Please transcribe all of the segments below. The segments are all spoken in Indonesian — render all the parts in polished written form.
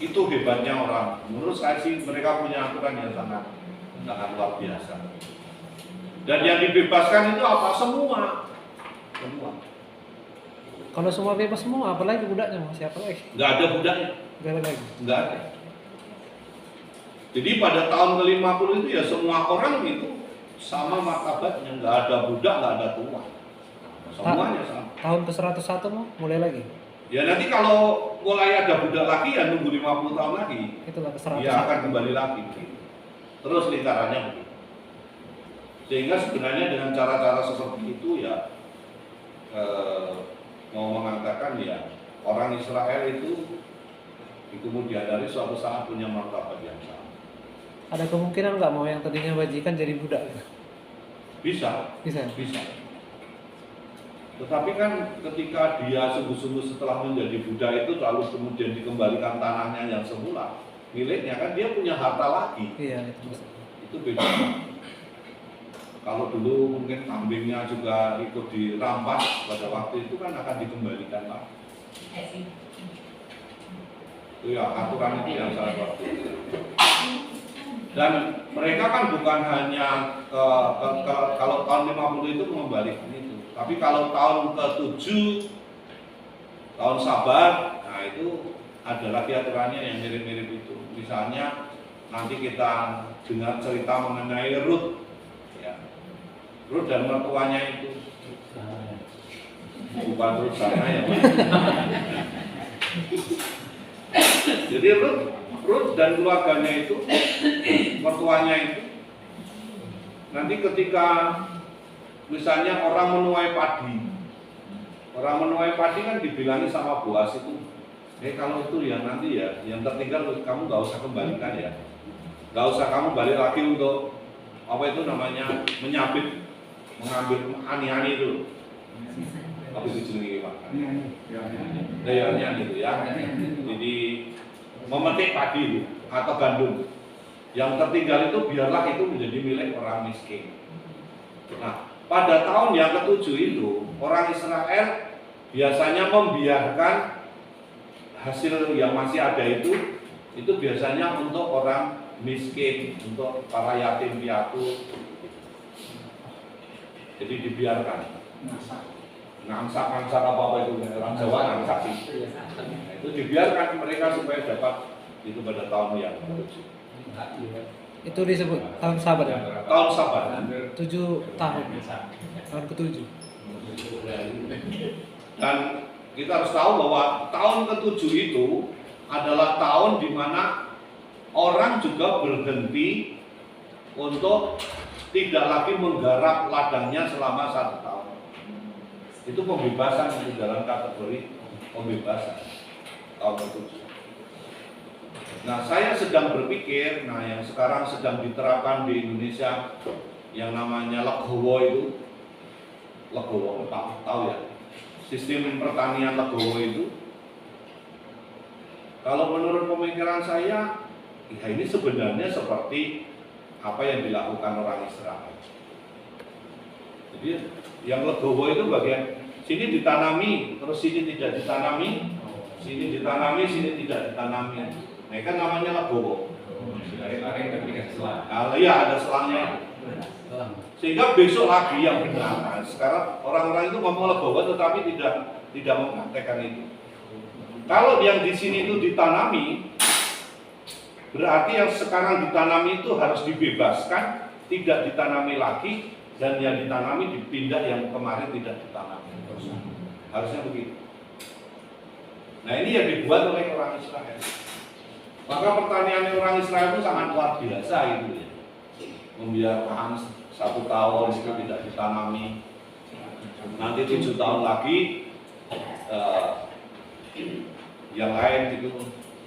Itu hebatnya orang. Menurut saya sih mereka punya aturan yang sangat luar biasa. Dan yang dibebaskan itu apa? Semua. Kalau semua bebas semua, apalagi budaknya Mas? Siapa lagi? Nggak ada budaknya. Nggak ada lagi. Nggak ada. Jadi pada tahun ke-50 itu ya semua orang itu sama martabatnya, nggak ada budak, nggak ada tuan. Semuanya sama. Tahun ke-101 mau mulai lagi? Ya nanti kalau mulai ada budak lagi ya nunggu 50 tahun lagi. Itulah ke-101. Ya akan kembali lagi. Terus lingkarannya begitu. Sehingga sebenarnya dengan cara-cara seperti itu ya mau mengatakan ya orang Israel itu kemudian dari suatu saat punya martabat yang sama. Ada kemungkinan nggak mau yang tadinya bajikan jadi budak? Bisa. Tetapi kan ketika dia sungguh-sungguh setelah menjadi budak itu lalu kemudian dikembalikan tanahnya yang semula miliknya, kan dia punya harta lagi. Iya, itu maksudnya. Itu beda. Kalau dulu mungkin kambingnya juga ikut dirampas pada waktu itu kan akan dikembalikan lagi. Itu ya aturan itu yang sangat waktu itu. Dan mereka kan bukan hanya kalau tahun 50 itu mengembalikan itu, tapi kalau tahun ke-7 tahun Sabat, nah itu ada lagi aturannya yang mirip-mirip itu. Misalnya nanti kita dengar cerita mengenai Ruth, ya. Ruth dan mertuanya itu bukan Ruth sana ya. Jadi Ruth dan keluarganya itu, mertuanya itu, nanti ketika misalnya orang menuai padi kan dibilangin sama Boas itu, kalau itu ya nanti ya, yang tertinggal kamu nggak usah kembalikan ya, nggak usah kamu balik lagi untuk apa itu namanya menyabit, mengambil ani-ani itu, apa itu jenis Pak? Dayanya gitu ya, jadi memetik padi itu atau gandum. Yang tertinggal itu biarlah itu menjadi milik orang miskin. Nah, pada tahun yang ke-7 itu orang Israel biasanya membiarkan hasil yang masih ada itu biasanya untuk orang miskin, untuk para yatim piatu. Jadi dibiarkan. Ngangsak apa itu orang Jawa ngangsak sih. Nah, itu dibiarkan mereka supaya dapat itu pada tahun yang ke-7. Itu disebut tahun Sabat ya? Tahun Sabat. 7 tahun. Tahun ke-7. Dan kita harus tahu bahwa tahun ke-7 itu adalah tahun di mana orang juga berhenti untuk tidak lagi menggarap ladangnya selama 1 tahun. Itu pembebasan di dalam kategori pembebasan tahun ke-7. Nah, saya sedang berpikir, yang sekarang sedang diterapkan di Indonesia yang namanya legowo itu, legowo, tahu ya? Sistem pertanian legowo itu, kalau menurut pemikiran saya, ya ini sebenarnya seperti apa yang dilakukan orang Israel. Jadi yang legowo itu bagian sini ditanami, terus sini tidak ditanami, sini ditanami, sini tidak ditanami. Nah, kan namanya legowo. Iya, ada selangnya. Sehingga besok lagi yang benar. Nah, sekarang orang-orang itu ngomong legowo tetapi tidak mempraktekkan itu. Kalau yang di sini itu ditanami, berarti yang sekarang ditanami itu harus dibebaskan, tidak ditanami lagi, dan yang ditanami dipindah yang kemarin tidak ditanami. Harusnya begitu. Nah, ini yang dibuat oleh orang Israel. Maka pertanian orang Israel itu sangat luar biasa itu ya. Membiarkan 1 tahun itu tidak ditanami. Nanti 7 tahun lagi yang lain itu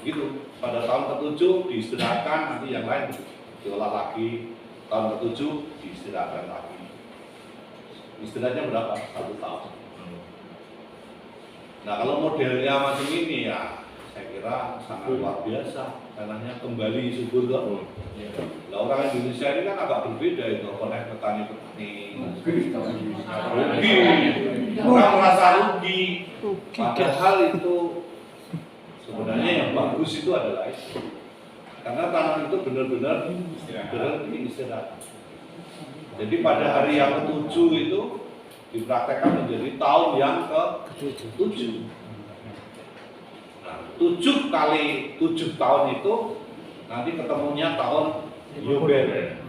begitu. Pada tahun ke-7 diistirahatkan, nanti yang lain diolah lagi. Tahun ke-7 diistirahatkan lagi. Istirahatnya berapa? 1 tahun. Nah, kalau modelnya macam ini ya saya kira sangat luar biasa. Tanahnya kembali subur kok. Nah, orang Indonesia ini kan agak berbeda itu, konek petani-petani. Rugi. Orang merasa rugi. Padahal itu sebenarnya yang bagus. bagus itu adalah itu. Karena tanah itu benar-benar istirahat. Jadi pada hari yang ke-7 itu dipraktekkan menjadi tahun yang ke-7. Nah, 7 kali 7 tahun itu nanti ketemunya tahun Yobel.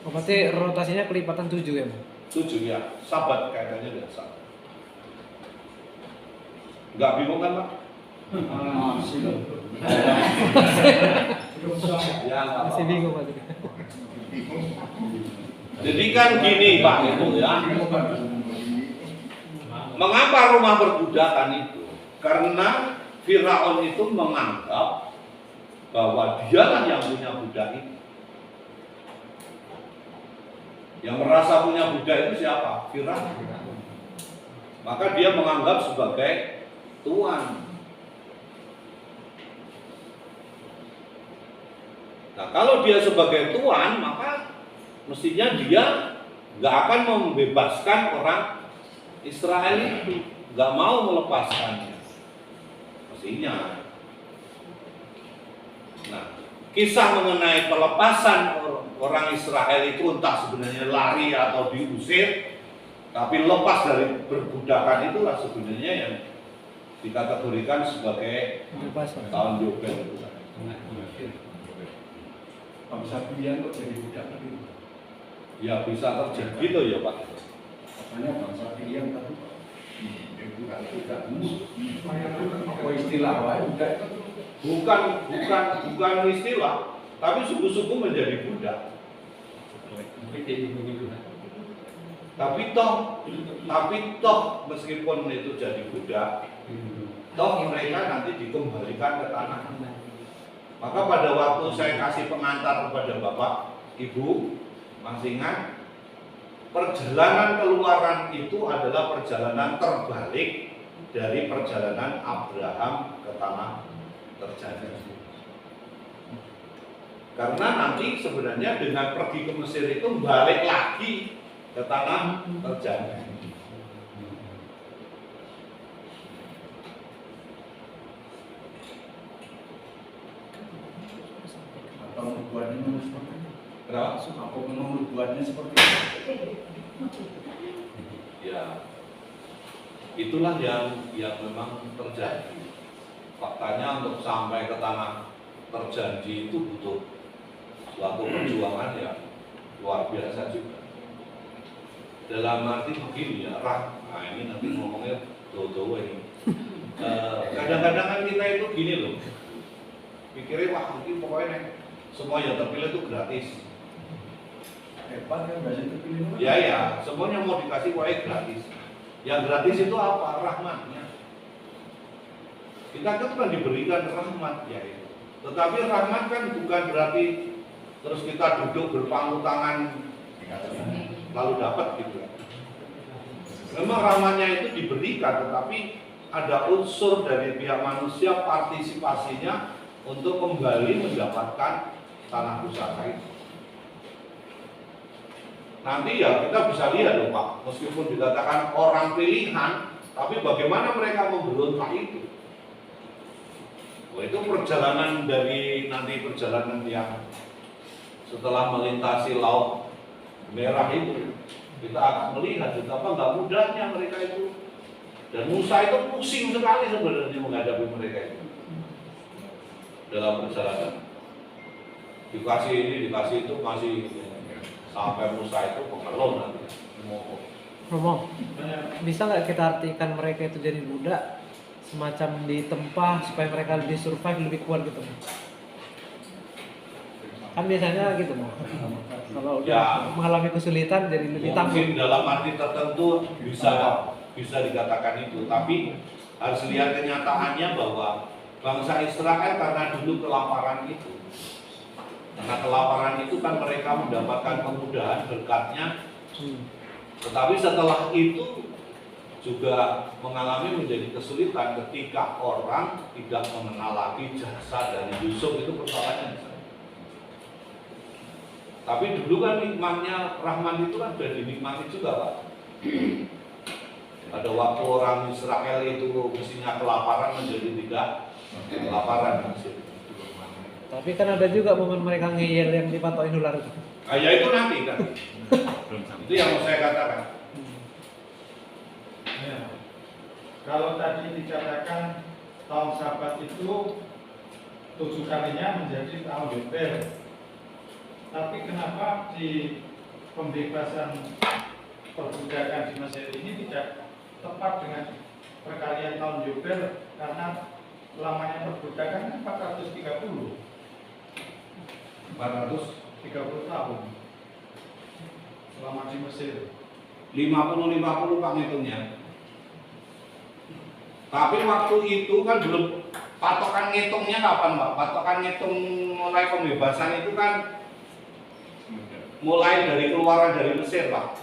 Oh, berarti rotasinya kelipatan 7 ya, Bang? 7 ya, sabat kaitannya dengan sabat. Enggak bingung kan, Pak? Ya, Masih bingung Pak. Jadi kan gini Pak itu ya. Mengapa rumah perbudakan itu? Karena Firaun itu menganggap bahwa dialah yang punya budak itu. Yang merasa punya budak itu siapa? Firaun. Maka dia menganggap sebagai tuan. Nah, kalau dia sebagai tuan, maka mestinya dia nggak akan membebaskan orang Israel itu, nggak mau melepaskannya. Mestinya. Nah, kisah mengenai pelepasan orang Israel itu entah sebenarnya lari atau diusir, tapi lepas dari perbudakan itulah sebenarnya yang dikategorikan sebagai tahun Yobel itu. Bangsa pilihan kok jadi budak tadi? Ya bisa terjadi tuh ya Pak. Makanya bangsa pilihan tadi budak. Apa istilah budak? Bukan istilah, tapi suku-suku menjadi budak. Tapi toh meskipun itu jadi budak, toh mereka nanti dikembalikan ke tanah. Maka pada waktu saya kasih pengantar kepada Bapak, Ibu, masih ingat, perjalanan keluaran itu adalah perjalanan terbalik dari perjalanan Abraham ke tanah terjadi. Karena nanti sebenarnya dengan pergi ke Mesir itu balik lagi ke tanah terjadi. Atau nubuatnya memang seperti itu? Kenapa? Apa memang nubuatnya seperti itu? Ya, itulah yang memang terjadi. Faktanya untuk sampai ke tanah terjanji itu butuh suatu perjuangan yang luar biasa juga. Dalam arti begini ya, nah ini nanti ngomongnya dodo ini. Kadang-kadang kan kita itu gini loh, pikirnya wah mungkin pokoknya semua yang terpilih itu gratis. Hebat kan bahasa terpilih? Ya, semuanya mau dikasih pokoknya gratis. Yang gratis itu apa? Rahmatnya. Kita kan diberikan rahmat ya itu. Tetapi rahmat kan bukan berarti terus kita duduk berpangku tangan lalu dapat gitu. Memang rahmatnya itu diberikan, tetapi ada unsur dari pihak manusia partisipasinya untuk kembali mendapatkan tanah pusaka itu. Nanti ya kita bisa lihat loh Pak, meskipun dikatakan orang pilihan, tapi bagaimana mereka memberontak itu? Wah, itu perjalanan dari nanti perjalanan yang setelah melintasi laut merah itu, kita akan melihat betapa nggak mudahnya mereka itu. Dan Musa itu pusing sekali sebenarnya menghadapi mereka itu dalam perjalanan. Dikasih ini, dikasih itu, masih sampai Musa itu pengeluh nanti. Ngomong, bisa nggak kita artikan mereka itu jadi budak semacam ditempa supaya mereka lebih survive, lebih kuat gitu? Kan biasanya gitu Bang. Kalau Ya, mengalami kesulitan jadi lebih tangguh. mungkin dalam arti tertentu bisa dikatakan itu, tapi harus lihat kenyataannya bahwa bangsa Israel karena dulu kelaparan itu. Karena kelaparan itu kan mereka mendapatkan kemudahan berkatnya. Tetapi setelah itu juga mengalami menjadi kesulitan ketika orang tidak mengenal lagi jasa dari Yusuf. Itu persoalannya. Tapi dulu kan nikmatnya Rahman itu kan sudah dinikmati juga Pak. Pada waktu orang Israel itu mestinya kelaparan menjadi tidak kelaparan. Tapi kan ada juga momen mereka ngeyel yang dipatokin ular itu. Ah, ya itu nanti kan. Itu yang mau saya katakan. Ya. Kalau tadi dikatakan tahun Sabat itu 7 kalinya menjadi tahun Yobel. Tapi kenapa di pembebasan perbudakan di Mesir ini tidak tepat dengan perkalian tahun Yobel, karena lamanya perbudakan kan 430 tahun selama di Mesir. 50-50 Pak ngitungnya. Tapi waktu itu kan belum patokan ngitungnya kapan Pak? Patokan ngitung mulai pembebasan itu kan mulai dari keluaran dari Mesir Pak.